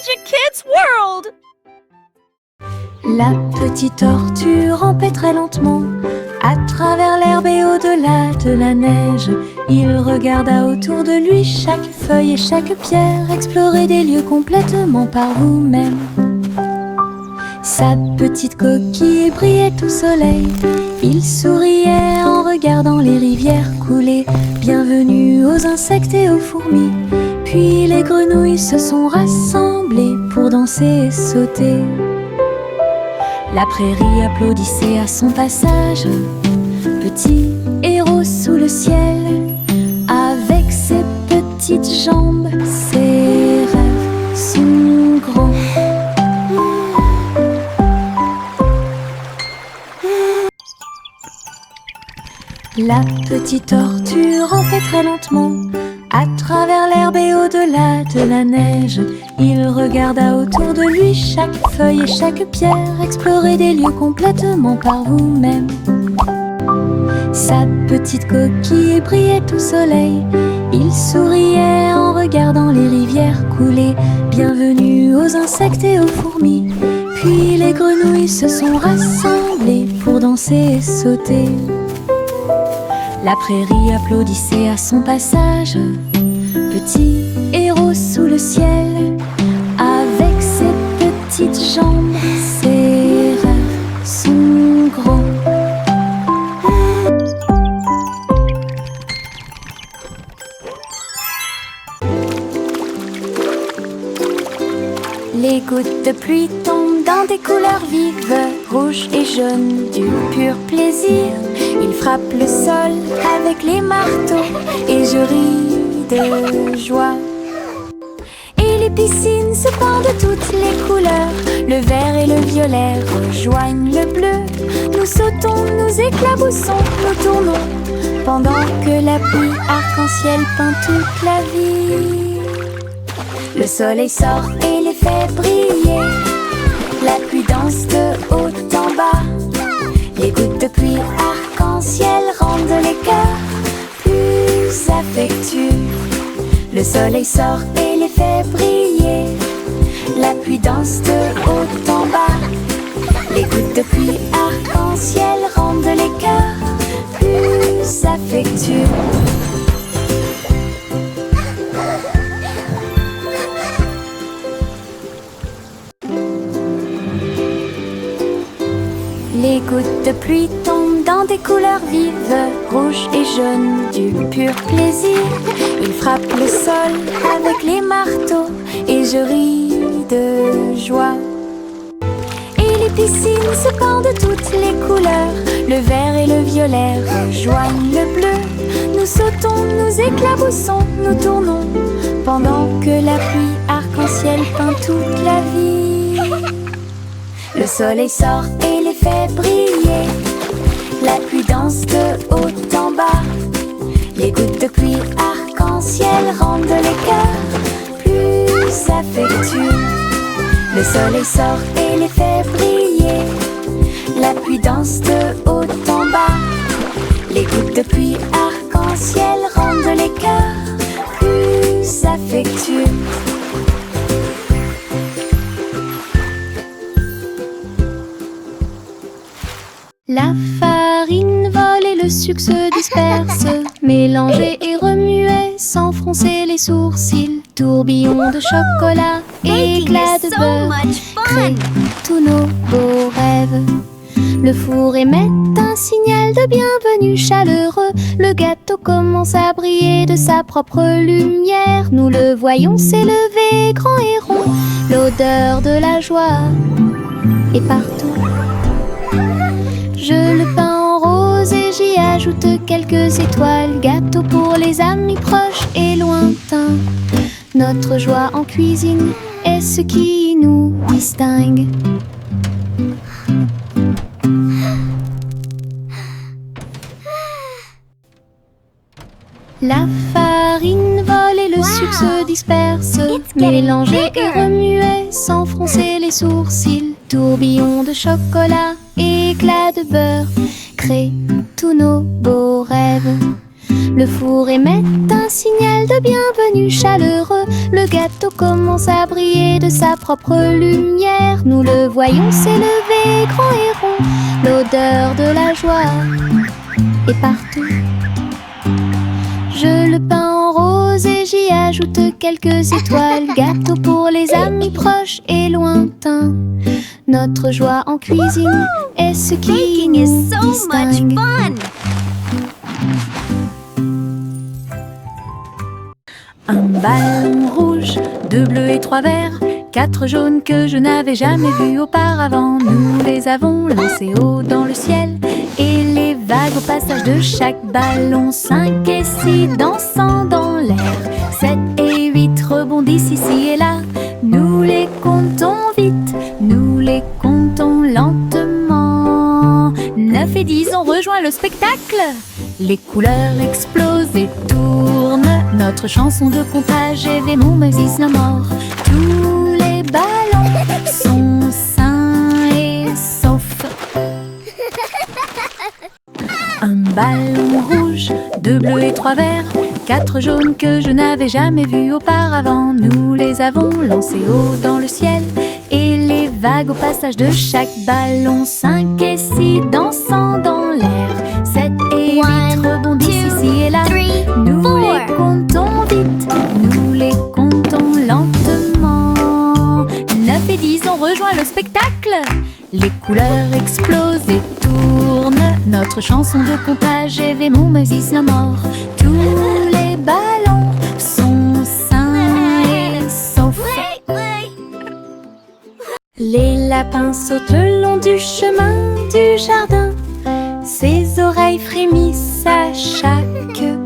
Magic Kids World! La petite tortue rampait très lentement à travers l'herbe et au-delà de la neige. Il regarda autour de lui chaque feuille et chaque pierre, explorer des lieux complètement par vous-même. Sa petite coquille brillait au soleil. Il souriait en regardant les rivières couler. Bienvenue aux insectes et aux fourmis. Puis les grenouilles se sont rassemblées pour danser et sauter. La prairie applaudissait à son passage. Petit héros sous le ciel, avec ses petites jambes, ses rêves sont grands. La petite tortue rampait très lentement à travers l'herbe et au-delà de la neige. Il regarda autour de lui chaque feuille et chaque pierre, explorer des lieux complètement par vous-même. Sa petite coquille brillait au soleil. Il souriait en regardant les rivières couler. Bienvenue aux insectes et aux fourmis. Puis les grenouilles se sont rassemblées pour danser et sauter. La prairie applaudissait à son passage. Petit héros sous le ciel, avec ses petites jambes, ses rêves sont grands. Les gouttes de pluie tombent dans des couleurs vives, rouges et jaunes, du pur plaisir. Ils frappent le sol avec les marteaux et je ris de joie. Et les piscines se pendent de toutes les couleurs. Le vert et le violet rejoignent le bleu. Nous sautons, nous éclaboussons, nous tournons, pendant que la pluie arc-en-ciel peint toute la vie. Le soleil sort et les fait briller. La pluie danse de haut en bas. Les gouttes de pluie arc-en-ciel rendent les cœurs plus affectueux. Le soleil sort et les fait briller. La pluie danse de haut en bas. Les gouttes de pluie arc-en-ciel rendent les cœurs plus affectueux. Les gouttes de pluie tombent dans des couleurs vives, rouges et jaunes, du pur plaisir. Ils frappent le sol avec les marteaux et je ris de joie. Et les piscines se pendent de toutes les couleurs. Le vert et le violet rejoignent le bleu. Nous sautons, nous éclaboussons, nous tournons, pendant que la pluie arc-en-ciel peint toute la vie. Le soleil sort et les fait briller. La pluie danse de haut en bas. Les gouttes de pluie arc-en-ciel rendent les cœurs plus affectueux. Le soleil sort et les fait briller. La pluie danse de haut en bas. Les gouttes de pluie arc-en-ciel rendent les cœurs plus affectueux. La farine vole et le sucre se disperse, mélanger et remuer sans froncer les sourcils. Tourbillon de chocolat, éclat de beurre, créent tous nos beaux rêves. Le four émet un signal de bienvenue chaleureux. Le gâteau commence à briller de sa propre lumière. Nous le voyons s'élever grand et rond. L'odeur de la joie est partout. Je le peins en rose et j'y ajoute quelques étoiles. Gâteau pour les amis proches et lointains. Notre joie en cuisine est ce qui nous distingue. La farine vole et le sucre se disperse, mélanger et remuer sans froncer les sourcils. Tourbillon de chocolat, éclat de beurre, créent tous nos beaux rêves. Le four émet un signal de bienvenue chaleureux. Le gâteau commence à briller de sa propre lumière. Nous le voyons s'élever grand et rond. L'odeur de la joie est partout. Je le peins en rose et j'y ajoute quelques étoiles. Gâteau pour les amis proches et lointains. Notre joie en cuisine est ce qui nous distingue. Un ballon rouge, 2 bleus et 3 verts, 4 jaunes que je n'avais jamais vus auparavant. Nous les avons lancés haut dans le ciel et les vagues au passage de chaque ballon. 5 et 6 dansant dans l'air, 7 et 8 rebondissent ici et là. Nous les comptons vite, nous les comptons lentement. 9 et 10 ont rejoint le spectacle. Les couleurs explosent et tournent. Notre chanson de comptage est Ve Moses no more. Tous les ballons sont sains et saufs. Un ballon rouge, 2 bleus et 3 verts, 4 jaunes que je n'avais jamais vus auparavant. Nous les avons lancés haut dans le ciel et les vagues au passage de chaque ballon. 5 et 6 dansant dans l'air, 7 et 8 rebondissent ici et là. Nous les comptons vite, nous les comptons lentement. 9 et 10 ont rejoint le spectacle. Les couleurs explosent et tournent. Notre chanson de comptage est Ve Moses no more. Tous les ballons sont sains et saufs. Les lapins sautent le long du chemin du jardin. Ses oreilles frémissent à chaque coup.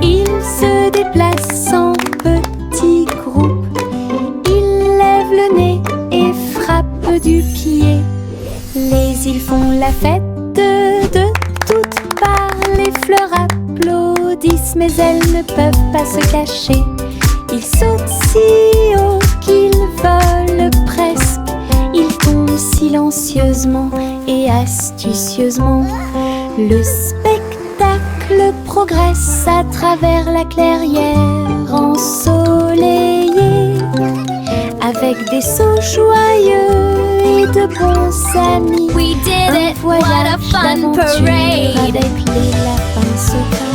Ils se déplacent en petits groupes. Ils lèvent le nez et frappent du pied. Les îles font la fête de toutes parts. Les fleurs applaudissent, mais elles ne peuvent pas se cacher. Ils sautent si haut qu'ils volent presque. Ils tombent silencieusement et astucieusement. Le spectacle progresse à travers la clairière ensoleillée, avec des sauts joyeux et de bons amis. We did Un it! What a voyage fun d'aventure parade! avec les lapins sautants.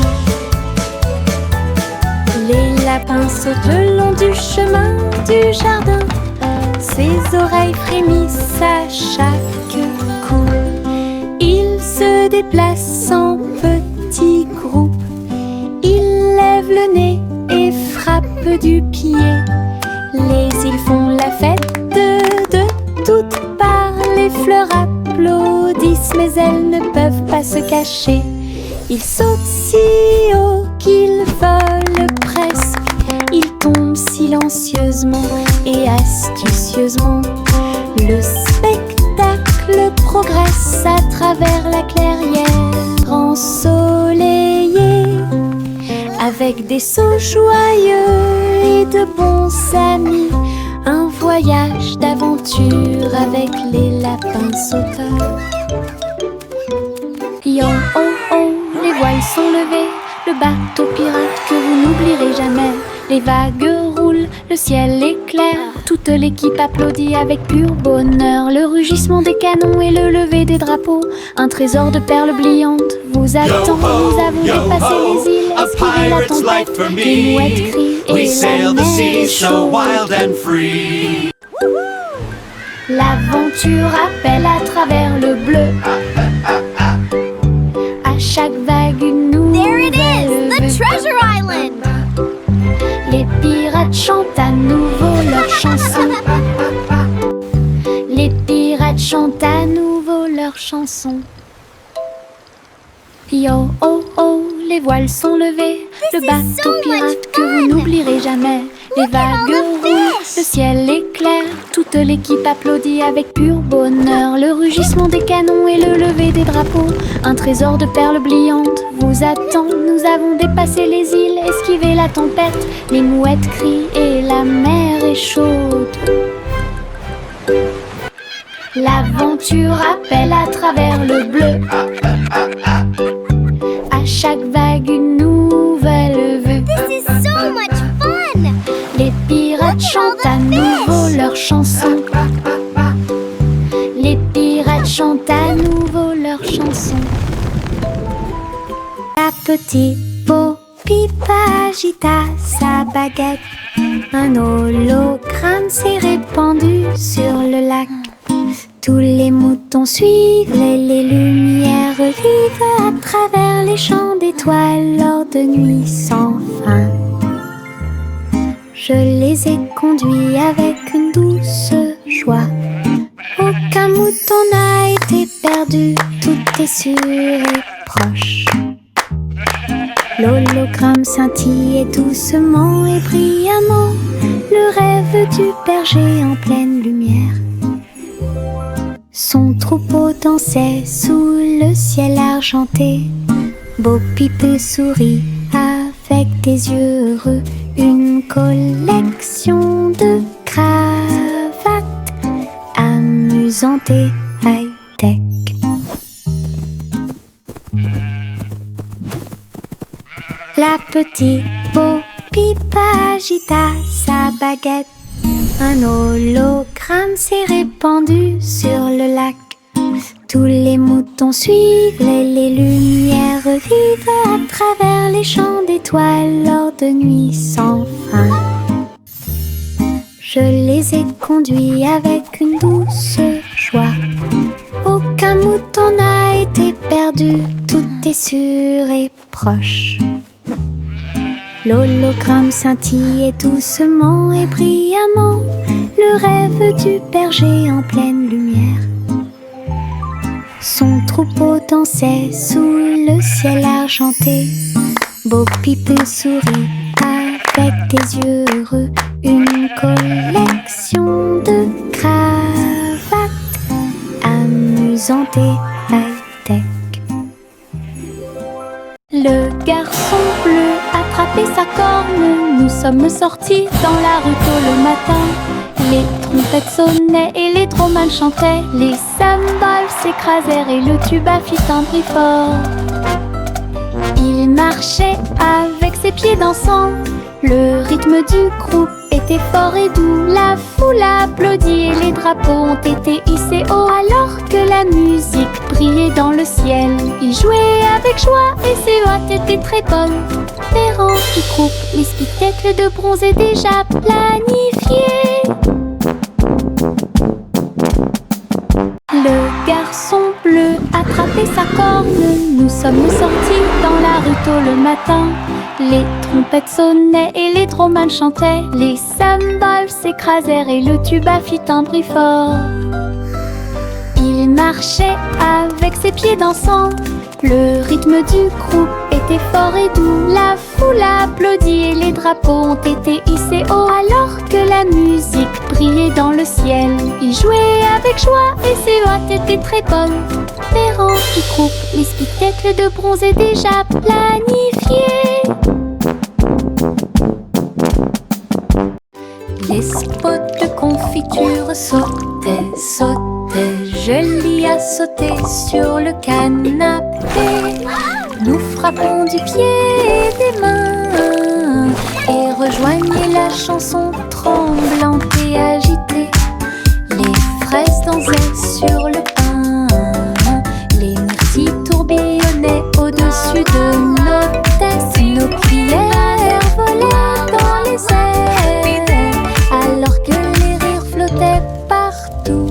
Les lapins sautent le long du chemin du jardin. Ses oreilles frémissent à chaque coup. Ils se déplacent en petits groupes. Ils lèvent le nez et frappent du pied. Les îles font la fête de toutes parts. Les fleurs applaudissent, mais elles ne peuvent pas se cacher. Ils sautent si haut qu'ils volent presque. Ils tombent silencieusement et astucieusement. Le spectacle progresse à travers la clairière ensoleillée, avec des sauts joyeux et de bons amis. Un voyage d'aventure avec les lapins sauteurs. Yo oh oh, les voiles sont levées, le bateau pirate que vous n'oublierez jamais. Les vagues roulent, le ciel est clair, toute l'équipe applaudit avec pur bonheur. Le rugissement des canons et le lever des drapeaux, un trésor de perles brillantes vous attend. Nous avons dépassé les îles, esquivé la tempête, les mouettes crient We et sail la the mer sea est so chaude. wild and free. L'aventure appelle à travers le bleu. À chaque vague une There it is! nouvelle The vue. Treasure Island! Les pirates chantent à nouveau leur chanson. Les pirates chantent à nouveau leur chanson. Yo oh oh, les voiles sont levées, le is bateau so much pirate que fun. vous n'oublierez jamais. Les Look at all vagues the roulent, fish. le ciel est clair, toute l'équipe applaudit avec pur bonheur. Le rugissement des canons et le lever des drapeaux, un trésor de perles brillantes vous attend. Nous avons dépassé les îles, esquivé la tempête, les mouettes crient et la mer est chaude. L'aventure appelle à travers le bleu. À À chaque vague une nouvelle vue. This is so much fun! Les pirates chantent à nouveau leur chanson. Les pirates chantent à nouveau leur chanson. La petite Bo-Pipa agita sa baguette. Un hologramme s'est répandu sur le lac. Tous les moutons suivaient les lumières vives à travers les champs d'étoiles lors de nuits sans fin. Je les ai conduits avec une douce joie. Aucun mouton n'a été perdu, tout est sûr et proche. L'hologramme scintillait doucement et brillamment, le rêve du berger en pleine lumière. Son troupeau dansait sous le ciel argenté. Bo-Pipe sourit avec des yeux heureux. Une collection de cravates amusantes et high-tech. La petite Bo-Pipe agita sa baguette. Un hologramme s'est répandu sur le lac. Tous les moutons suivaient les lumières vives à travers les champs d'étoiles lors de nuits sans fin. Je les ai conduits avec une douce joie. Aucun mouton n'a été perdu, tout est sûr et proche. L'hologramme scintillait doucement et brillamment, le rêve du berger en pleine lumière. Son troupeau dansait sous le ciel argenté. Bo-Pipe sourit avec des yeux heureux. Une collection de cravates amusantes et high-tech. Le garçon bleu attrapait sa corne. Nous sommes sortis dans la rue tôt le matin. Les trompettes sonnaient et les dromals chantaient. Les cymbales s'écrasèrent et le tuba fit un bruit fort. Il marchait avec ses pieds dansants. Le rythme du groupe était fort et doux. La foule applaudit et les drapeaux ont été hissés haut. Alors que la musique brillait dans le ciel, ils jouaient avec joie et ses hôtes étaient très bonnes. Les rangs du groupe, les spectacles de bronze étaient déjà planifiés. Le garçon bleu attrapait sa corne. Nous sommes sortis dans la rue tôt le matin. Les trompettes sonnaient et les dromals chantaient. Les cymbales s'écrasèrent et le tuba fit un bruit fort. Il marchait avec ses pieds dansants. Le rythme du groupe était fort et doux. La foule applaudit et les drapeaux ont été hissés haut. Alors que la musique brillait dans le ciel, ils jouaient avec joie et ses hôtes étaient très bonnes. Les rangs du groupe, les spectacles de bronze étaient déjà planifiés. Les spots de confiture sautaient, sautaient. Jolie à sauter sur le canapé. Nous frappons du pied et des mains et rejoignez la chanson tremblante et agitée. Les fraises dansaient sur le pain. Les myrtilles tourbillonnaient au-dessus de nos têtes. Nos cuillères volaient dans les airs alors que les rires flottaient partout.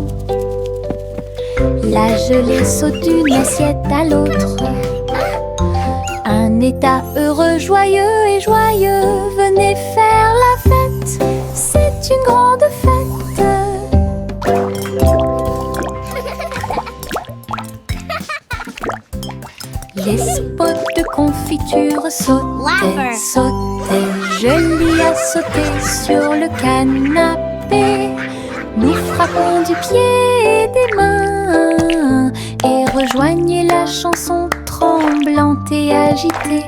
La gelée saute d'une assiette à l'autre. Un état heureux, joyeux et joyeux. Venez faire la fête, c'est une grande fête. Les spots de confiture sautaient, sautaient. Jolie à sauter sur le canapé. Nous frappons du pied et des mains et rejoignez la chanson tremblante et agitée.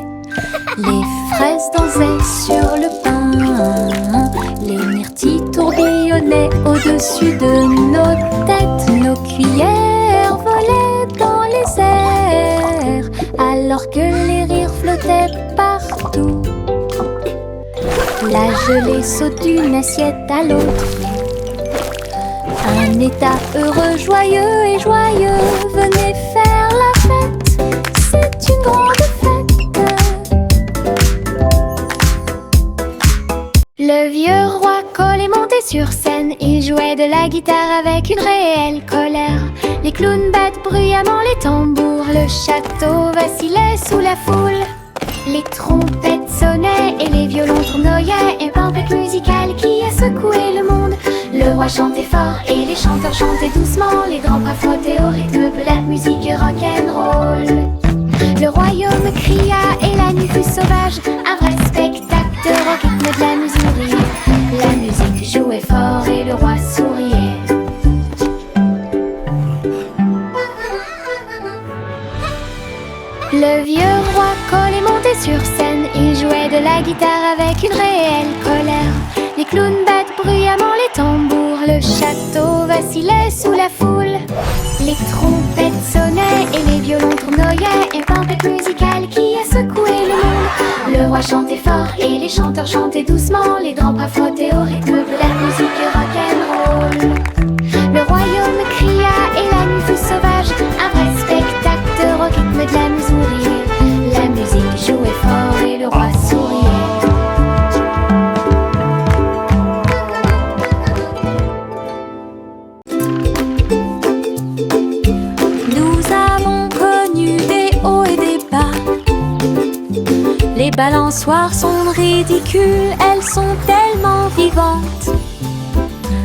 Les fraises dansaient sur le pain. Les myrtilles tourbillonnaient au-dessus de nos têtes. Nos cuillères volaient dans les airs alors que les rires La gelée saute d'une assiette à l'autre. Un état heureux, joyeux et joyeux. Venez faire la fête, c'est une grande fête. Le vieux roi Cole est monté sur scène. Il jouait de la guitare avec une réelle colère. Les clowns battent bruyamment les tambours. Le château vacillait sous la foule. Les trompettes sonnaient et les violons tournoyaient. Une tempête musicale qui a secoué le monde. Le roi chantait fort et les chanteurs chantaient doucement. Les grands bras frottaient au rythme de la musique rock'n'roll. Le royaume cria et la nuit fut sauvage. Un vrai spectacle de rock, rythme de la musique. La musique jouait fort et le roi souriait. Le vieux roi Cole est monté sur scène. Il jouait de la guitare avec une réelle colère. Les clowns battent bruyamment les tambours. Le château vacillait sous la foule. Les trompettes sonnaient et les violons tournoyaient. Une tempête musicale qui a secoué le monde. Le roi chantait fort et les chanteurs chantaient doucement. Les grands bras frottaient au rythme de la musique rock'n'roll. Le royaume cria et la nuit fut sauvage. Un vrai spectacle de rock, rythme de la musique. La musique jouait fort et le roi souriait. Nous avons connu des hauts et des bas. Les balançoires sont ridicules, elles sont tellement vivantes.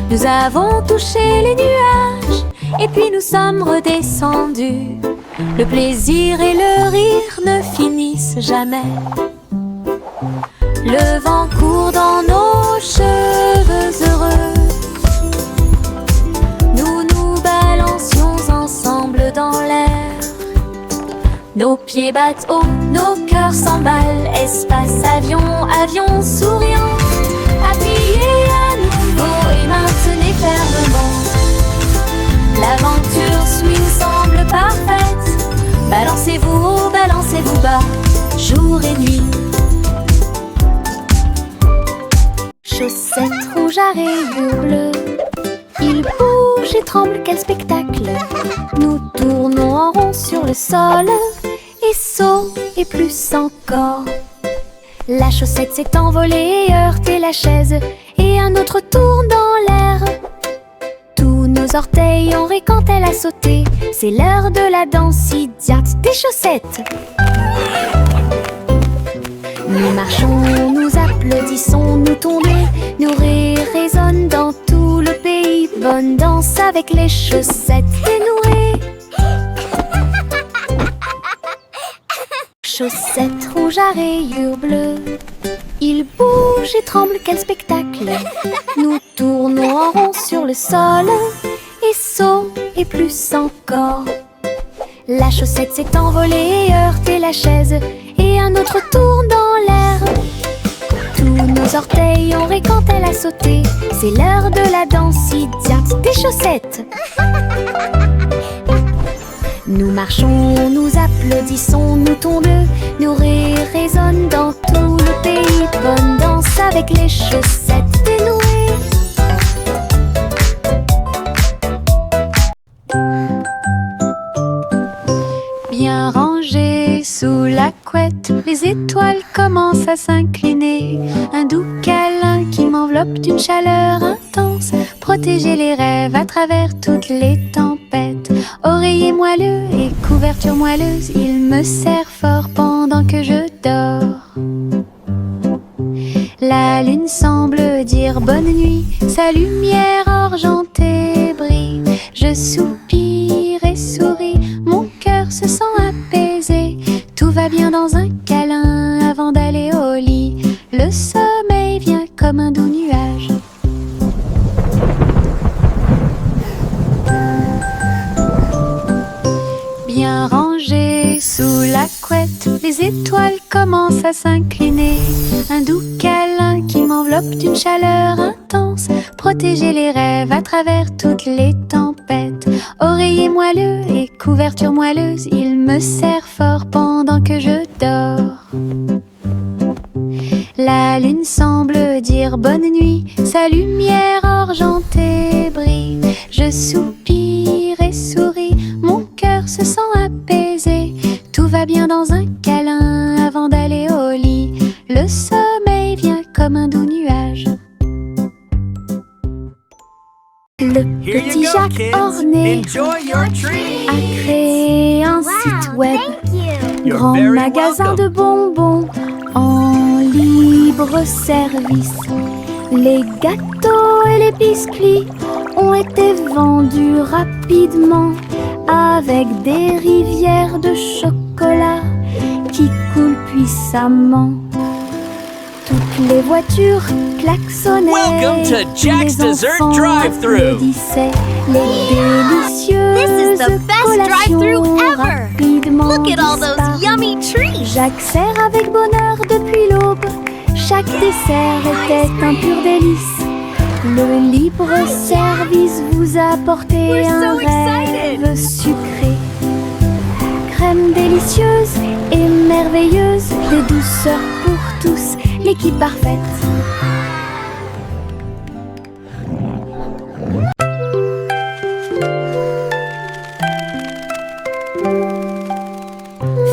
Nous avons touché les nuages et puis nous sommes redescendus. Le plaisir et le rire ne finissent jamais. Le vent court dans nos cheveux heureux. Nous nous balancions ensemble dans l'air. Nos pieds battent haut, nos cœurs s'emballent. Espace, avion, avion souriant. Appuyez à nouveau et maintenez fermement. L'aventure suit semble parfaite. Balancez-vous haut, balancez-vous bas, jour et nuit. Chaussettes rouges à rayures bleues. Il bouge et tremble, quel spectacle. Nous tournons en rond sur le sol. Et saut et plus encore. La chaussette s'est envolée et heurté la chaise. Et un autre tourne dans l'air. Tous nos orteils ont ri quand elle a sauté. C'est l'heure de la danse idiote des chaussettes. Nous marchons, nous applaudissons, nous tombons. Nos rires résonnent dans tout le pays. Bonne danse avec les chaussettes dénouées. Chaussettes rouges à rayures bleues. Il bouge et tremble, quel spectacle. Nous tournons en rond sur le sol. Et saut et plus encore. La chaussette s'est envolée et heurté la chaise. Et un autre tourne dans l'air. Tous nos orteils ont ri quand elle a sauté. C'est l'heure de la danse idiote des chaussettes. Nous marchons, nous applaudissons, nous tombons. Nos rires résonnent dans tout le pays. Bonne danse avec les chaussettes dénouées. Bien rangées sous la couette, les étoiles commencent à s'incliner. Un doux câlin qui m'enveloppe d'une chaleur intense. Protéger les rêves à travers toutes les tempêtes. Oreiller moelleux et couverture moelleuse, il me serre fort pendant que je dors. La lune semble dire bonne nuit, sa lumière argentée brille. Je soupire et souris, mon cœur se sent apaisé. Tout va bien dans un câlin avant d'aller au lit. Le sommeil vient comme un doux nuage. Bien rangées sous la couette, les étoiles commencent à s'incliner. Un doux câlin qui m'enveloppe d'une chaleur intense. Protéger les rêves à travers toutes les tempêtes. Oreiller moelleux et couverture moelleuse, il me serre fort pendant que je dors. La lune semble dire bonne nuit, sa lumière argentée brille. Je soupire et souris, mon cœur se sent apaisé. Tout va bien dans un câlin avant d'aller au lit. Le sommeil vient comme un doux nuage. Le Here petit you go, Jacques kids. orné Enjoy your treat. a créé un site web. Thank you. You're Grand very magasin welcome. de bonbons en libre service. Les gâteaux et les biscuits ont été vendus rapidement avec des rivières de chocolat qui coulent puissamment. Toutes les voitures klaxonnaient, Welcome to Jack's les Dessert enfants Drive-Thru. applaudissaient, les délicieuses This is the best collations drive-thru ever. rapidement Look at all those disparues. yummy treats. Jacques sert avec bonheur depuis l'aube. Chaque dessert était un pur délice. Le libre service vous a apporté We're un so excited. rêve sucré. Crème délicieuse et merveilleuse, des douceurs pour tous, l'équipe parfaite.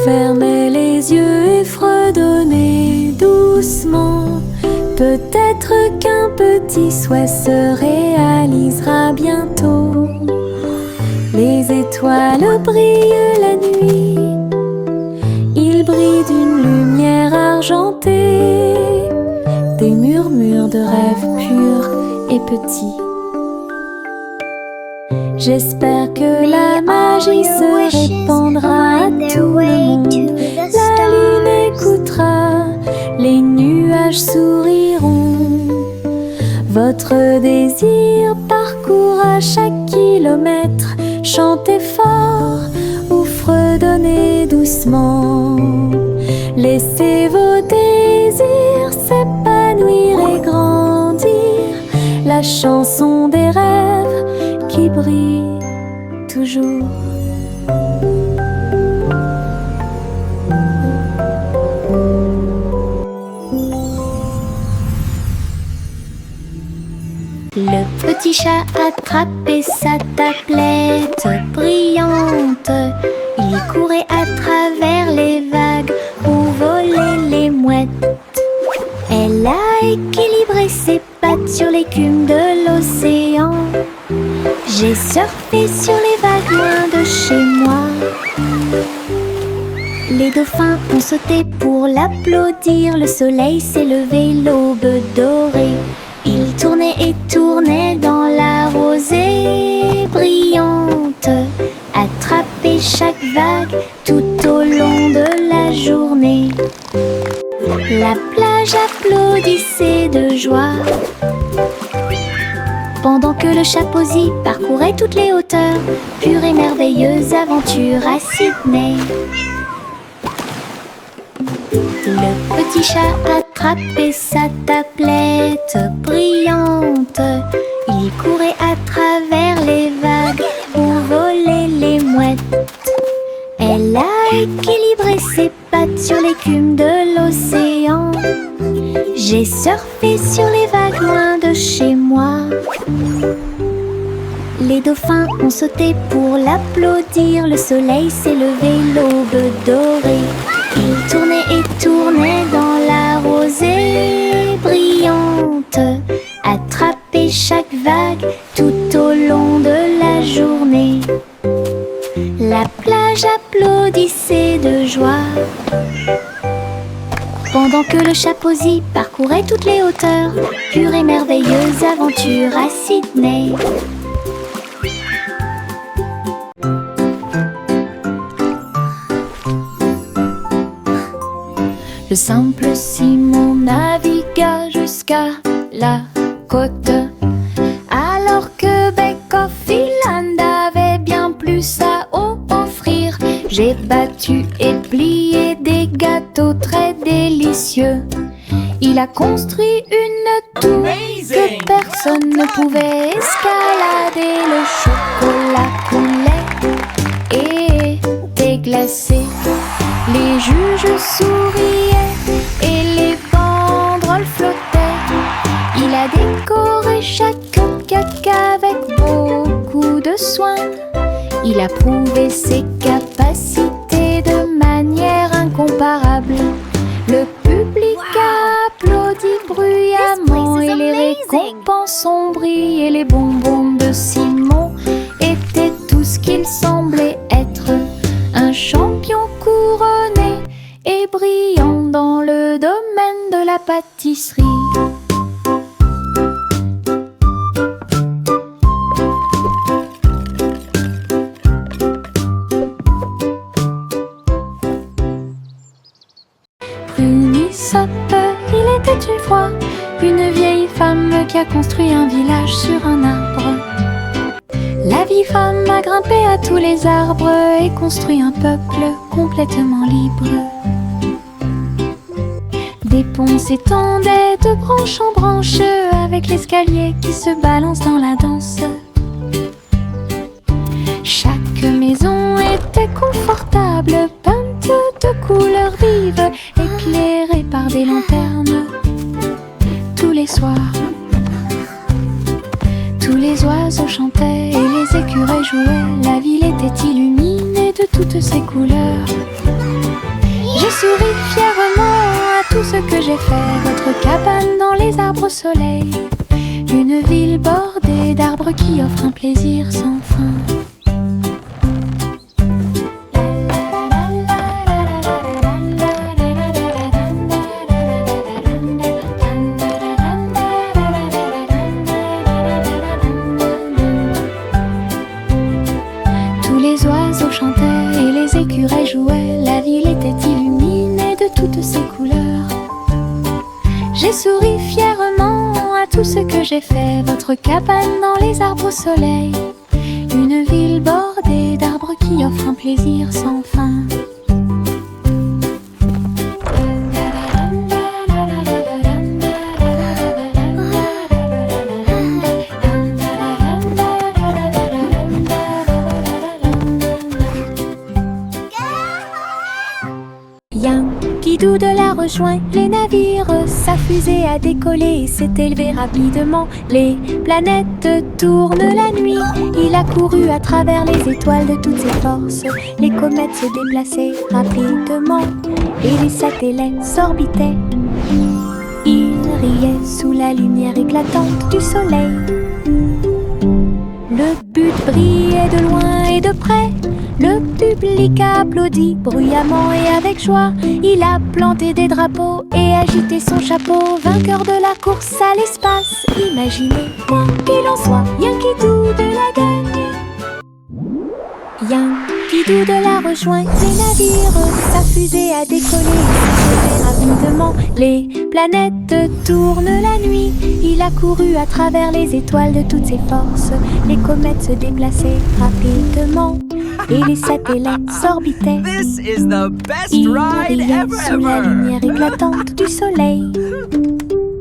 Fermez les yeux et fredonnez doucement. Peut-être qu'un petit souhait se réalisera bientôt. Les étoiles brillent la nuit. Ils brillent d'une lumière argentée. Des murmures de rêves purs et petits. J'espère que la magie se répandra à tout le monde. La lune écoutera, les nuages souriront. Votre désir parcourra chaque kilomètre. Chantez fort ou fredonnez doucement. Laissez vos désirs s'épanouir et grandir. La chanson des rêves qui brille toujours. Le petit chat attrapait sa tablette brillante. Il courait à travers les vagues où volaient les mouettes. Elle a équilibré ses pattes sur l'écume de l'océan. J'ai surfé sur les vagues loin de chez moi. Les dauphins ont sauté pour l'applaudir. Le soleil s'est levé, l'aube dorée. Il tournait et tournait dans la rosée brillante. Attrapait chaque vague tout au long de la journée. La plage applaudissait de joie pendant que le chapeauzi parcourait toutes les hauteurs. Pure et merveilleuse aventure à Sydney. Le petit chat attrapait sa tablette brillante. Il courait à travers les vagues où volaient les mouettes. Elle a équilibré ses pattes sur l'écume de l'océan. J'ai surfé sur les vagues loin de chez moi. Les dauphins ont sauté pour l'applaudir. Le soleil s'est levé, l'aube dorée. Il tournait et tournait dans la rosée brillante. Attrapait chaque vague tout au long de la journée. La plage applaudissait de joie pendant que le chapeauzi parcourait toutes les hauteurs. Pure et merveilleuse aventure à Sydney. Le simple Simon navigua jusqu'à la côte, alors que Beck-off Island avait bien plus à offrir. J'ai battu et plié des gâteaux très délicieux. Il a construit une tour que personne ne pouvait escalader. Le chocolat coulait et était glacé. Les juges souriaient et les bandes Il a prouvé ses capacités de manière incomparable. Le public a applaudi bruyamment et les récompenses ont brillé. Les bonbons de Simon étaient tout ce qu'il semblait être. Un champion couronné et brillant dans le domaine de la pâtisserie. Il était une fois une vieille femme qui a construit un village sur un arbre. La vieille femme a grimpé à tous les arbres et construit un peuple complètement libre. Des ponts s'étendaient de branche en branche avec l'escalier qui se balance dans la danse. Chaque maison était confortable, peinte de couleurs vives, éclairée par des lanternes. Tous les soirs, tous les oiseaux chantaient et les écureuils jouaient. La ville était illuminée de toutes ses couleurs. J'ai souri fièrement à tout ce que j'ai fait. Votre cabane dans les arbres au soleil, une ville bordée d'arbres qui offre un plaisir sans fin. J'ai souri fièrement à tout ce que j'ai fait. Votre cabane dans les arbres au soleil, une ville bordée d'arbres qui offre un plaisir sans fin. Kidou de la rejoint les navires. Sa fusée a décollé et s'est élevée rapidement. Les planètes tournent la nuit. Il a couru à travers les étoiles de toutes ses forces. Les comètes se déplaçaient rapidement et les satellites s'orbitaient. Il riait sous la lumière éclatante du soleil. Le but brillait de loin et de près. Le public a applaudi bruyamment et avec joie. Il a planté des drapeaux et agité son chapeau. Vainqueur de la course à l'espace, imaginez, quoi qu'il en soit, Yankidou de la gagne. Yankidou de la rejoint les navires. Sa fusée a décollé et s'est rapidement. Les planètes tournent la nuit. Il a couru à travers les étoiles de toutes ses forces. Les comètes se déplaçaient rapidement et les satellites s'orbitaient. This is the best Il ride riait sous la lumière éclatante du soleil.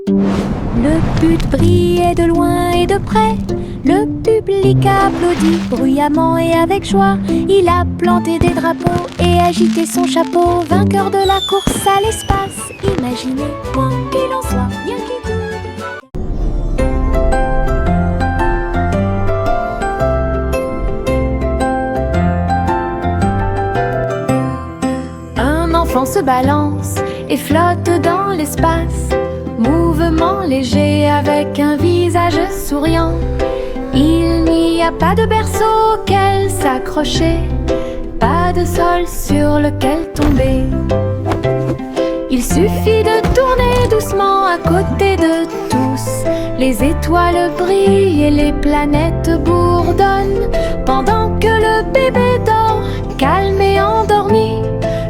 Le but brillait de loin et de près. Le public a applaudi bruyamment et avec joie. Il a planté des drapeaux et agité son chapeau. Vainqueur de la course à l'espace, imaginez, quoi qu'il en soit, Yankidou. Se balance et flotte dans l'espace, mouvement léger avec un visage souriant. Il n'y a pas de berceau auquel s'accrocher, pas de sol sur lequel tomber. Il suffit de tourner doucement à côté de tous. Les étoiles brillent et les planètes bourdonnent, pendant que le bébé dort, calme et endormi.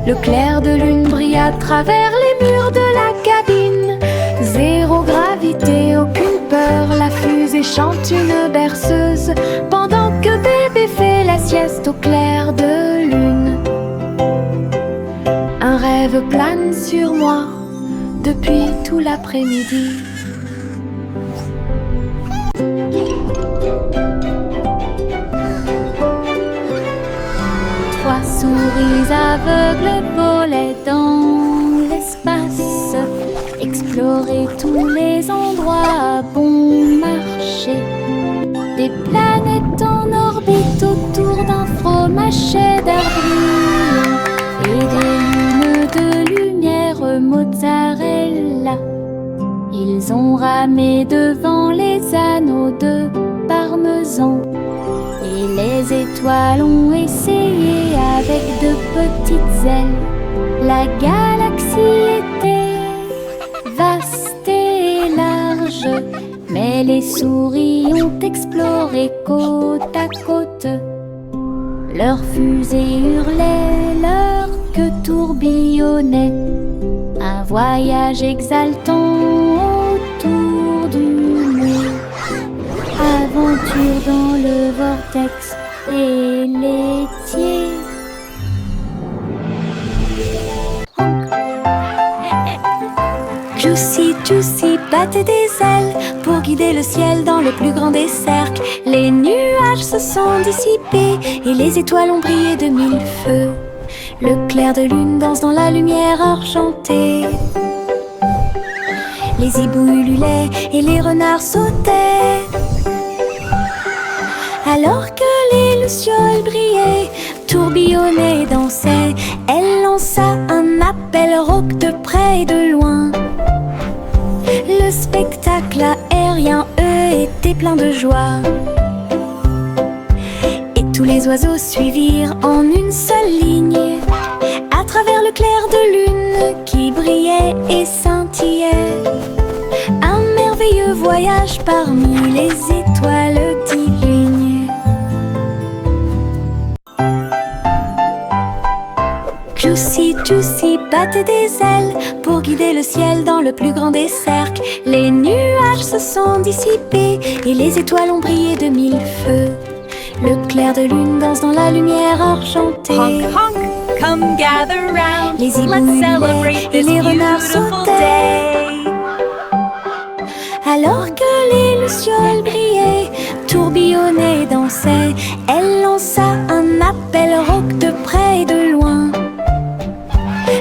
Le clair de lune brille à travers les murs de la cabine. Zéro gravité, aucune peur, la fusée chante une berceuse, pendant que bébé fait la sieste au clair de lune. Un rêve plane sur moi depuis tout l'après-midi. Trois souris aveugles volaient dans l'espace, explorer tous les endroits à bon marché. Des planètes en orbite autour d'un frôle. Ils ont ramé devant les anneaux de parmesan. Et les étoiles ont essayé avec de petites ailes. La galaxie était vaste et large, mais les souris ont exploré côte à côte. Leurs fusées hurlaient, leur queue tourbillonnait. Un voyage exaltant autour du monde. Aventure dans le vortex et laitier. Juicy battait des ailes pour guider le ciel dans le plus grand des cercles. Les nuages se sont dissipés et les étoiles ont brillé de mille feux. Le clair de lune danse dans la lumière argentée. Les hiboux ululaient et les renards sautaient. Alors que les lucioles brillaient, tourbillonnaient et dansaient, elle lança un appel rauque de près et de loin. Le spectacle aérien, eux, était plein de joie. Et tous les oiseaux suivirent en une seule ligne, à travers le clair de lune qui brillait et scintillait. Un merveilleux voyage parmi les étoiles divines. Juicy battait des ailes pour guider le ciel dans le plus grand des cercles. Les nuages se sont dissipés et les étoiles ont brillé de mille feux. Le clair de lune danse dans la lumière argentée. Honk, honk, come gather round. Les hiboux Let's ululaient celebrate et this les renards beautiful sautaient. day. Alors que les lucioles brillaient, tourbillonnaient et dansaient, elle lança un appel rauque de près et de loin.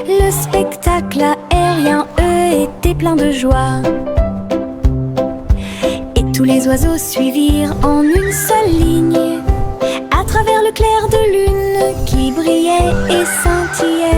Le spectacle aérien, eux, était plein de joie. Et tous les oiseaux suivirent en une seule ligne, à travers le clair de lune qui brillait et scintillait.